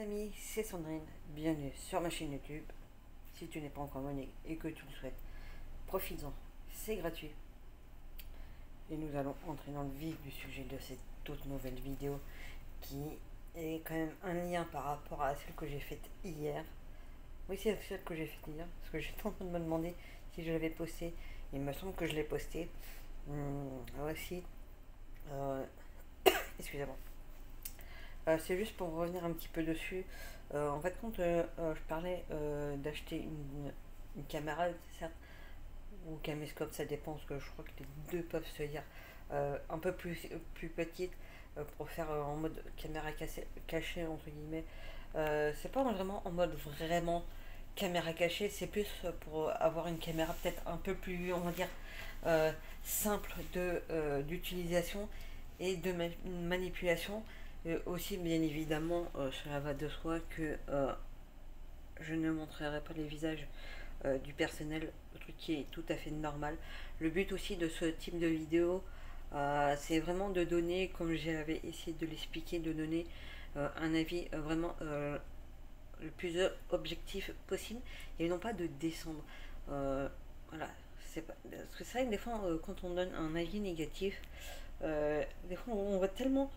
amis, c'est Sandrine, bienvenue sur ma chaîne YouTube. Si tu n'es pas encore abonné et que tu le souhaites, profites-en, c'est gratuit. Et nous allons entrer dans le vif du sujet de cette toute nouvelle vidéo qui est quand même un lien par rapport à celle que j'ai faite hier. Oui, c'est celle que j'ai faite hier, parce que j'étais en train de me demander si je l'avais postée. Il me semble que je l'ai postée. Voici. Euh, Excusez-moi. C'est juste pour revenir un petit peu dessus. En fait, quand je parlais d'acheter une caméra, certes, ou caméscope, ça dépend, parce que je crois que les deux peuvent se dire un peu plus petite pour faire en mode caméra cachée, entre guillemets. C'est pas vraiment en mode vraiment caméra cachée, c'est plus pour avoir une caméra peut-être un peu plus, on va dire, euh, simple d'utilisation et de manipulation. Aussi, bien évidemment, cela va de soi que je ne montrerai pas les visages du personnel, le truc qui est tout à fait normal. Le but aussi de ce type de vidéo, c'est vraiment de donner, comme j'avais essayé de l'expliquer, de donner un avis vraiment le plus objectif possible et non pas de descendre. Voilà, parce que c'est vrai que des fois, quand on donne un avis négatif, des fois on voit tellement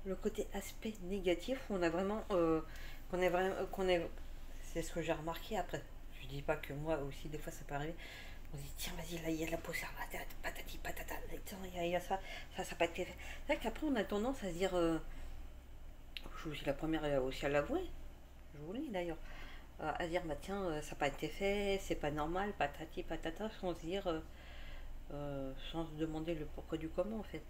le côté aspect négatif où on a vraiment qu'on est vraiment qu'on est c'est ce que j'ai remarqué après. Je dis pas que moi aussi des fois ça peut arriver. On se dit tiens vas-y là il y a de la poussière là, patati patata, tiens il y a ça pas été fait. C'est vrai qu'après on a tendance à se dire je suis aussi la première aussi à l'avouer, je vous le dis d'ailleurs, à dire bah tiens ça n'a pas été fait, c'est pas normal, patati patata, sans se dire sans se demander le pourquoi du comment en fait.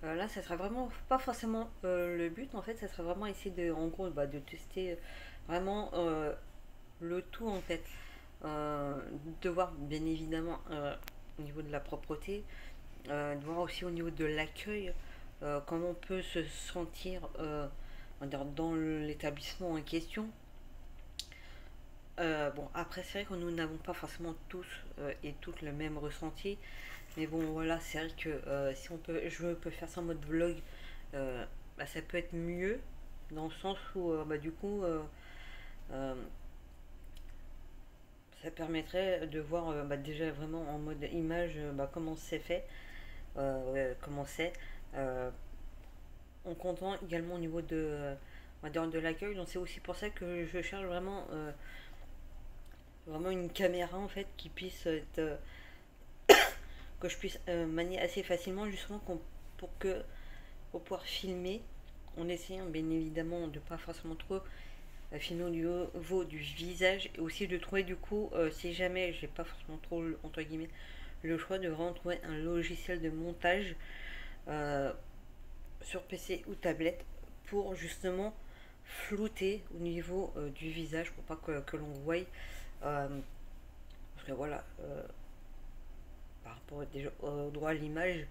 Là, ça serait vraiment pas forcément le but en fait, ça serait vraiment essayer de, en gros, bah, de tester vraiment le tout en fait. De voir bien évidemment au niveau de la propreté, de voir aussi au niveau de l'accueil, comment on peut se sentir dans l'établissement en question. Bon, après, c'est vrai que nous n'avons pas forcément tous et toutes le même ressenti. Mais bon, voilà, c'est vrai que si je peux faire ça en mode vlog, bah, ça peut être mieux dans le sens où, bah, du coup, euh, ça permettrait de voir bah, déjà vraiment en mode image bah, comment c'est fait, comment c'est, euh, en comptant également au niveau de l'accueil. Donc c'est aussi pour ça que je cherche vraiment une caméra en fait qui puisse être, que je puisse manier assez facilement justement pour que pour pouvoir filmer en essayant bien évidemment de pas forcément trop filmer au niveau du visage et aussi de trouver du coup si jamais j'ai pas forcément trop entre guillemets le choix de vraiment trouver un logiciel de montage euh, sur PC ou tablette pour justement flouter au niveau du visage pour pas que l'on voie parce que voilà par rapport déjà au droit à l'image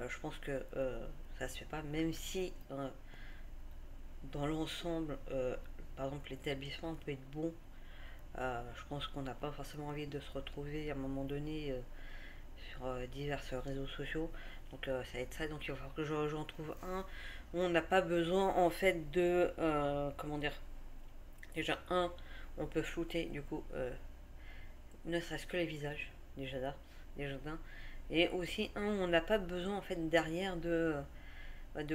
je pense que ça se fait pas même si dans l'ensemble, par exemple, l'établissement peut être bon. Je pense qu'on n'a pas forcément envie de se retrouver à un moment donné sur divers réseaux sociaux. Donc ça va être ça. Donc il va falloir que j'en trouve un où on n'a pas besoin en fait de comment dire. Déjà un, on peut flouter du coup ne serait-ce que les visages déjà d'un. Et aussi un, où on n'a pas besoin en fait derrière de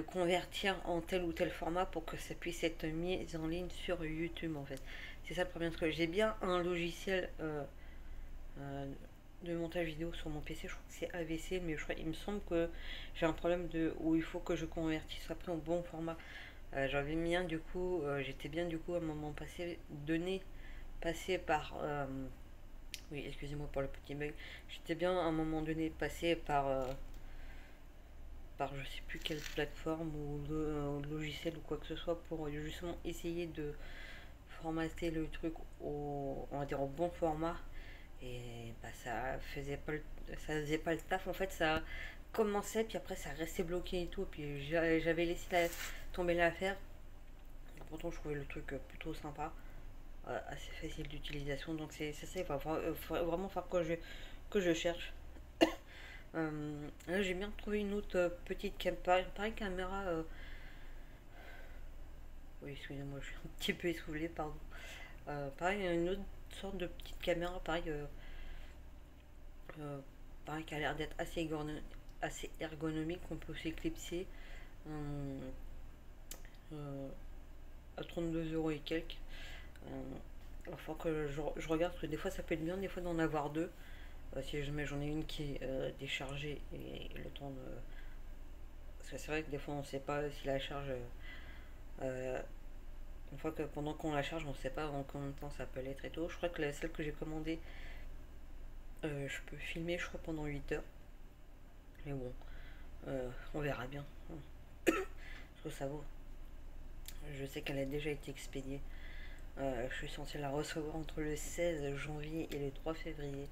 convertir en tel ou tel format pour que ça puisse être mis en ligne sur YouTube en fait. C'est ça le problème parce que j'ai bien un logiciel euh, de montage vidéo sur mon PC, je crois que c'est AVC, mais il me semble que j'ai un problème de où il faut que je convertisse après en bon format. J'avais mis un du coup, j'étais bien du coup à un moment passé par oui excusez-moi pour le petit bug, j'étais bien à un moment donné passé par je sais plus quelle plateforme ou logiciel ou quoi que ce soit pour justement essayer de formater le truc on va dire au bon format et bah, ça faisait pas le taf en fait ça commençait puis après ça restait bloqué et tout puis j'avais laissé tomber l'affaire. Pourtant je trouvais le truc plutôt sympa, assez facile d'utilisation donc c'est ça il va vraiment faire que je cherche. Là j'ai bien trouvé une autre petite pareil caméra. Oui, excusez-moi, je suis un petit peu essoufflée, pardon. Pareil, il y a une autre sorte de petite caméra, pareil, euh, pareil qui a l'air d'être assez ergonomique, qu'on peut aussi clipser euh, euh, à 32 € et quelques. Il va falloir que je regarde, parce que des fois ça peut être bien, des fois d'en avoir deux. Si jamais j'en ai une qui est déchargée et le temps de. Parce que c'est vrai que des fois on ne sait pas si la charge. Euh, une fois que pendant qu'on la charge, on ne sait pas en combien de temps ça peut l'être et tout. Je crois que celle que j'ai commandée, je peux filmer, je crois, pendant 8 heures. Mais bon, on verra bien. Ce que ça vaut. Je sais qu'elle a déjà été expédiée. Je suis censée la recevoir entre le 16 janvier et le 3 février.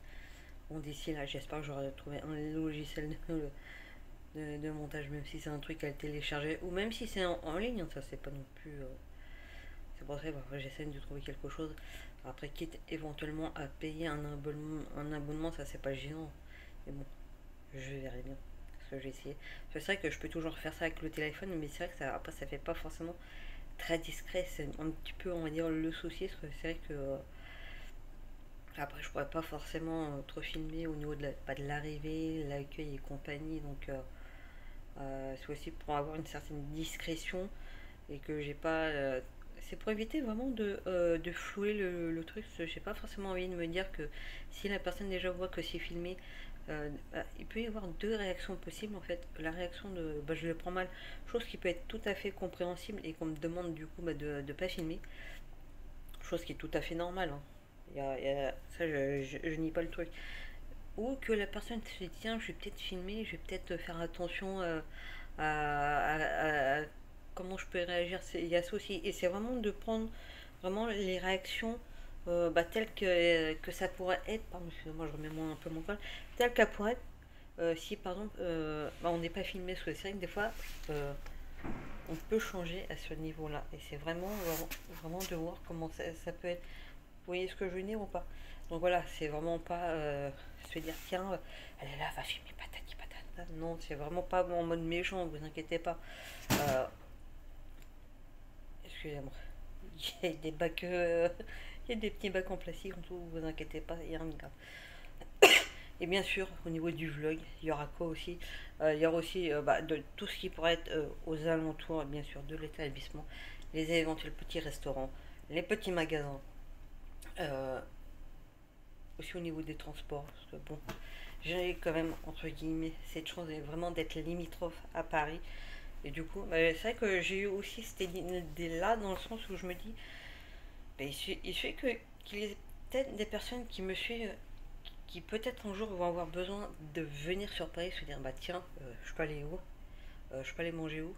Bon, d'ici là, j'espère que j'aurai trouvé un logiciel de montage, même si c'est un truc à télécharger, ou même si c'est en ligne, hein, ça c'est pas non plus. C'est pour ça que j'essaie de trouver quelque chose. Après, quitte éventuellement à payer un abonnement, ça c'est pas gênant. Mais bon, je verrai bien ce que j'ai essayé. C'est vrai que je peux toujours faire ça avec le téléphone, mais c'est vrai que ça, après, ça fait pas forcément très discret. C'est un petit peu, on va dire, le souci, parce que c'est vrai que. Après, je pourrais pas forcément trop filmer au niveau de pas de l'arrivée, l'accueil et compagnie. Donc, c'est aussi pour avoir une certaine discrétion et que j'ai pas. C'est pour éviter vraiment de flouer le truc. J'ai pas forcément envie de me dire que si la personne déjà voit que c'est filmé, il peut y avoir deux réactions possibles en fait. La réaction de bah, je le prends mal, chose qui peut être tout à fait compréhensible et qu'on me demande du coup bah, de ne pas filmer, chose qui est tout à fait normale. Hein. Ça, je nie pas le truc. Ou que la personne se dit tiens, je vais peut-être filmer, je vais peut-être faire attention à comment je peux réagir. Il y a ça aussi. Et c'est vraiment de prendre vraiment les réactions bah, telles que ça pourrait être. Pardon, excusez-moi, je remets un peu mon col. Telles qu'elle pourrait être si par exemple bah, on n'est pas filmé. Parce que c'est vrai que des fois on peut changer à ce niveau-là. Et c'est vraiment de voir comment ça peut être. Vous voyez ce que je veux dire ou pas? Donc voilà, c'est vraiment pas se dire tiens, elle est là, va filmer patati patata. Non, c'est vraiment pas en mode méchant, vous inquiétez pas. Euh, Excusez-moi. Il y a des bacs, il y a des petits bacs en plastique en tout, vous inquiétez pas, il y a rien de grave. Et bien sûr, au niveau du vlog, il y aura quoi aussi? Il y aura aussi bah, de tout ce qui pourrait être aux alentours, bien sûr, de l'établissement, les éventuels petits restaurants, les petits magasins. Euh, Aussi au niveau des transports, parce que bon, j'ai quand même, entre guillemets, cette chance vraiment d'être limitrophe à Paris. Et du coup, bah, c'est vrai que j'ai eu aussi cette idée-là, dans le sens où je me dis, bah, il suffit qu'il y ait peut-être des personnes qui me suivent, qui peut-être un jour vont avoir besoin de venir sur Paris, se dire, bah tiens, je peux aller où? Je peux aller manger où?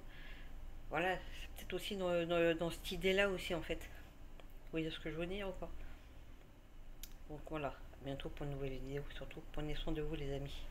Voilà, c'est peut-être aussi dans cette idée-là aussi, en fait. Vous voyez ce que je veux dire ou pas? Donc voilà, à bientôt pour une nouvelle vidéo, surtout prenez soin de vous les amis.